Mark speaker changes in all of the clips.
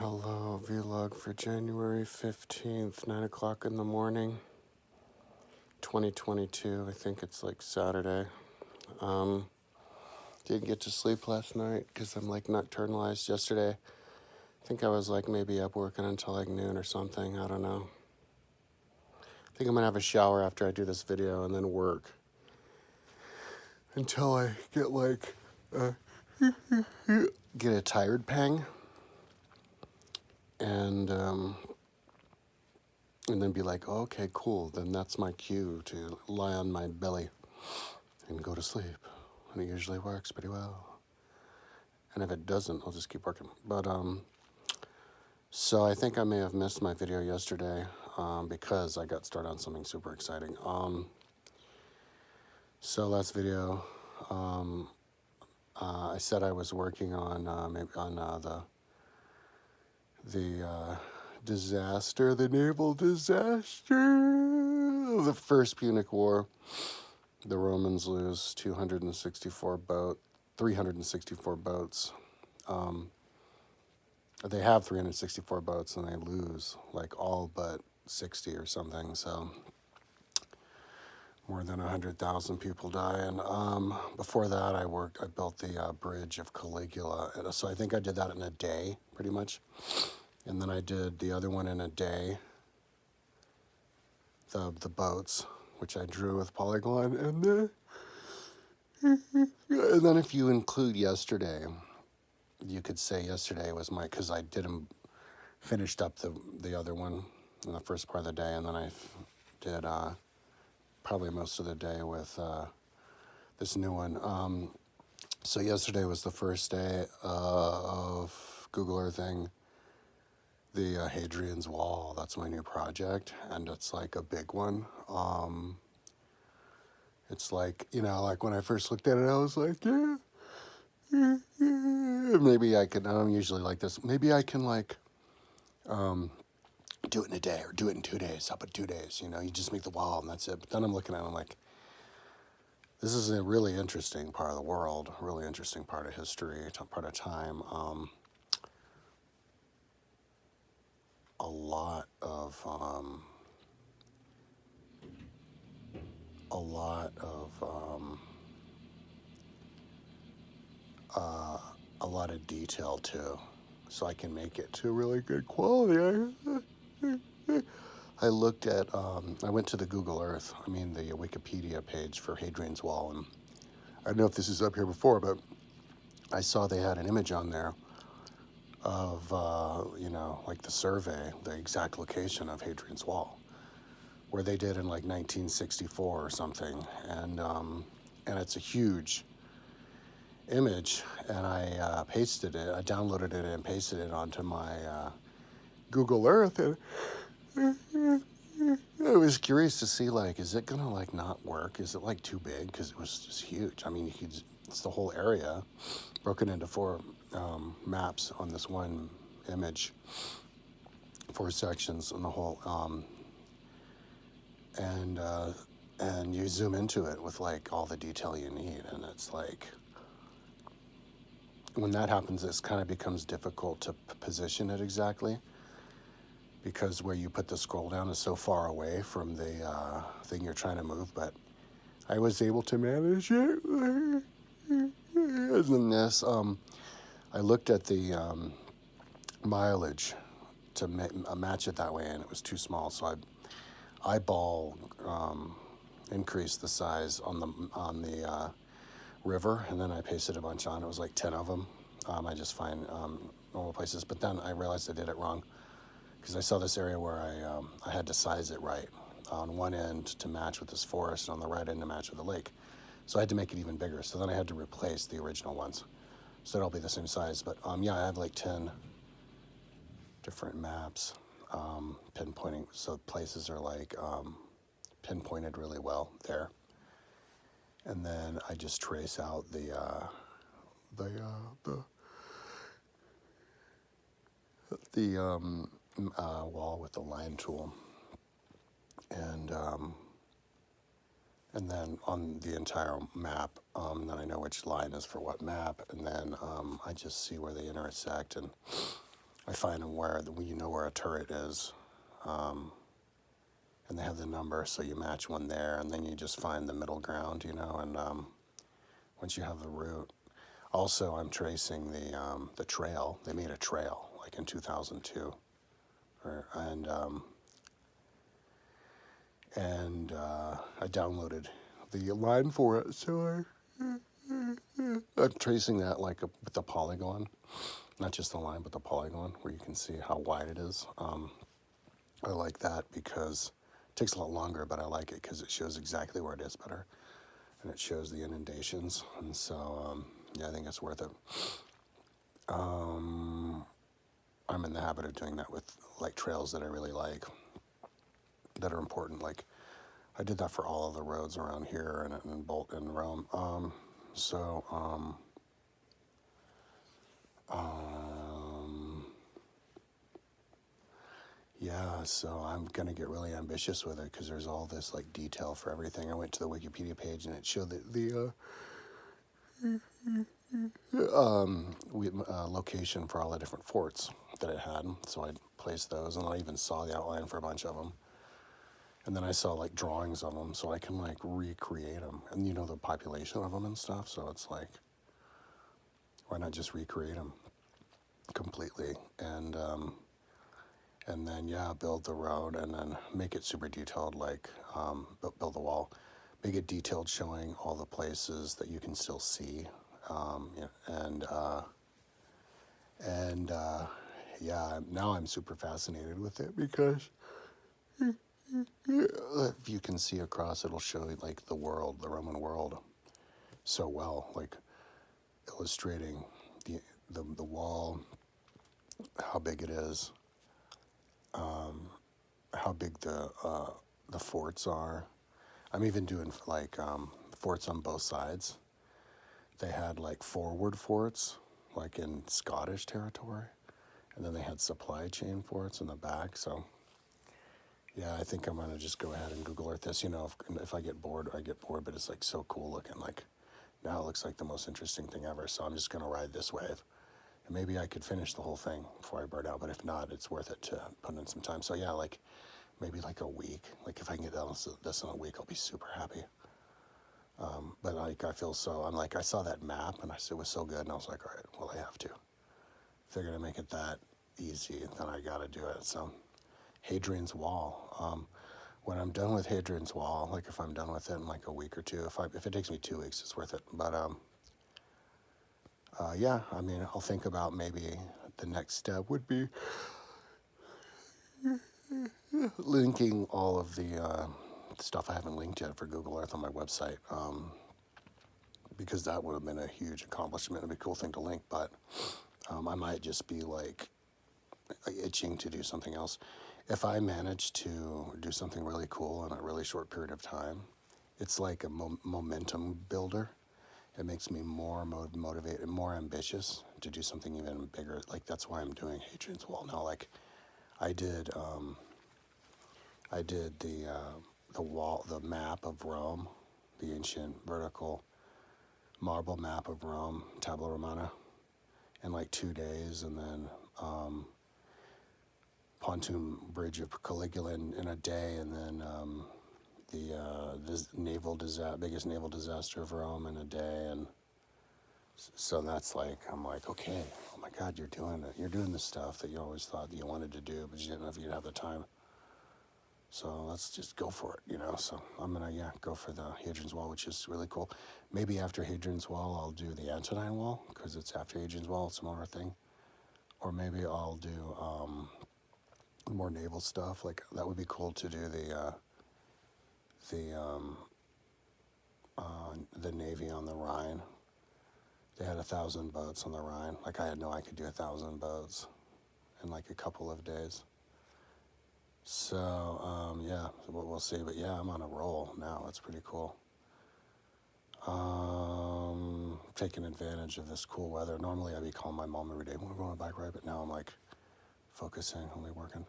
Speaker 1: Hello, vlog for January 15th, 9 o'clock in the morning, 2022. I think it's like Saturday. Didn't get to sleep last night because I'm like nocturnalized yesterday. I think I was like maybe up working until like noon or something. I don't know. I think I'm gonna have a shower after I do this video and then work until I get like, get a tired pang. And then be like, oh, okay, cool. Then that's my cue to lie on my belly and go to sleep. And it usually works pretty well. And if it doesn't, I'll just keep working. But, so I think I may have missed my video yesterday because I got started on something super exciting. So last video, I said I was working on the disaster, the naval disaster of the First Punic War. The Romans lose 364 boats. They have 364 boats and they lose like all but 60 or something. So more than 100,000 people die. And before that, I built the bridge of Caligula. So I think I did that in a day, pretty much. And then I did the other one in a day, the boats, which I drew with polygon. And then if you include yesterday, you could say yesterday was because I finished up the other one in the first part of the day, and then I did probably most of the day with this new one. So yesterday was the first day of Google Earthing the Hadrian's Wall. That's my new project, and it's like a big one. It's like, like when I first looked at it, I was like, yeah, maybe I could, I'm usually like this, maybe I can like do it in a day or do it in 2 days. How about 2 days? You just make the wall and that's it. But then I'm looking at it, I'm like, this is a really interesting part of the world, a really interesting part of history, part of time. A lot of detail too, so I can make it to really good quality. I looked at, I went to the Google Earth, the Wikipedia page for Hadrian's Wall, and I don't know if this is up here before, but I saw they had an image on there of, like the survey, the exact location of Hadrian's Wall, where they did in like 1964 or something, and it's a huge image, and I pasted it, I downloaded it and pasted it onto my Google Earth, and I was curious to see, like, is it gonna like not work? Is it like too big? Because it was just huge. It's the whole area broken into 4 maps on this one image, 4 sections on the whole, and you zoom into it with like all the detail you need, and it's like, when that happens, it kind of becomes difficult to position it exactly, because where you put the scroll down is so far away from the thing you're trying to move. But I was able to manage it. Other than this, I looked at the mileage to match it that way, and it was too small. So I eyeball increased the size on the river, and then I pasted a bunch on. It was like 10 of them. I just find normal places, but then I realized I did it wrong, because I saw this area where I had to size it right on one end to match with this forest, and on the right end to match with the lake. So I had to make it even bigger. So then I had to replace the original ones, so it'll be the same size. But yeah, I have like 10 different maps pinpointing, so places are like pinpointed really well there. And then I just trace out the wall with the line tool, and then on the entire map, then I know which line is for what map, and then I just see where they intersect and I find them where you know where a turret is, and they have the number, so you match one there, and then you just find the middle ground, you know. And once you have the route, also I'm tracing the trail. They made a trail like in 2002, and I downloaded the line for it, so I'm tracing that like with the polygon, not just the line, but the polygon, where you can see how wide it is. I like that because it takes a lot longer, but I like it because it shows exactly where it is better, and it shows the inundations, and so yeah, I think it's worth it. I'm in the habit of doing that with like trails that I really like, that are important. Like I did that for all of the roads around here and Bolt and Rome. So yeah, so I'm gonna get really ambitious with it because there's all this like detail for everything. I went to the Wikipedia page and it showed the location for all the different forts that it had. So I placed those, and I even saw the outline for a bunch of them. And then I saw like drawings of them, so I can like recreate them, and you know the population of them and stuff. So it's like, why not just recreate them completely, and then yeah, build the road, and then make it super detailed, like build the wall, make it detailed, showing all the places that you can still see, and yeah, now I'm super fascinated with it because if you can see across, it'll show like the world, the Roman world, so well, like illustrating the wall, how big it is, how big the forts are. I'm even doing like forts on both sides. They had like forward forts, like in Scottish territory, and then they had supply chain forts in the back. So yeah, I think I'm gonna just go ahead and Google Earth this. You know, if I get bored, I get bored, but it's like so cool looking. Like now it looks like the most interesting thing ever. So I'm just gonna ride this wave, and maybe I could finish the whole thing before I burn out. But if not, it's worth it to put in some time. So yeah, like maybe like a week. Like if I can get done this in a week, I'll be super happy. But like I feel so, I'm like, I saw that map and it was so good, and I was like, all right, well, I have to. If they're gonna make it that easy, then I gotta do it. So Hadrian's Wall. When I'm done with Hadrian's Wall, like if I'm done with it in like a week or two, if it takes me 2 weeks, it's worth it. But yeah, I mean, I'll think about maybe the next step would be linking all of the stuff I haven't linked yet for Google Earth on my website, because that would have been a huge accomplishment. It'd be a cool thing to link, but I might just be like itching to do something else. If I manage to do something really cool in a really short period of time, it's like a momentum builder. It makes me more motivated, more ambitious to do something even bigger. Like that's why I'm doing Hadrian's Wall now. Like I did the wall, the map of Rome, the ancient vertical marble map of Rome, Tabula Romana, in like 2 days, and then pontoon bridge of Caligula in a day, and then the biggest naval disaster of Rome in a day, and so that's like, I'm like, okay, oh my God, you're doing it. You're doing the stuff that you always thought that you wanted to do, but you didn't know if you'd have the time. So let's just go for it, you know. So I'm gonna go for the Hadrian's Wall, which is really cool. Maybe after Hadrian's Wall, I'll do the Antonine Wall because it's after Hadrian's Wall. It's a more thing, or maybe I'll do more naval stuff. Like that would be cool to do the Navy on the Rhine. They had 1,000 boats on the Rhine. Like I had no, I could do 1,000 boats in like a couple of days. So yeah, we'll see. But yeah, I'm on a roll now. It's pretty cool. Taking advantage of this cool weather. Normally I'd be calling my mom every day, "Want to go on a bike ride?" But now I'm like focusing, only working.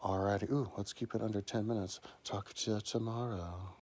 Speaker 1: Alrighty, let's keep it under 10 minutes. Talk to you tomorrow.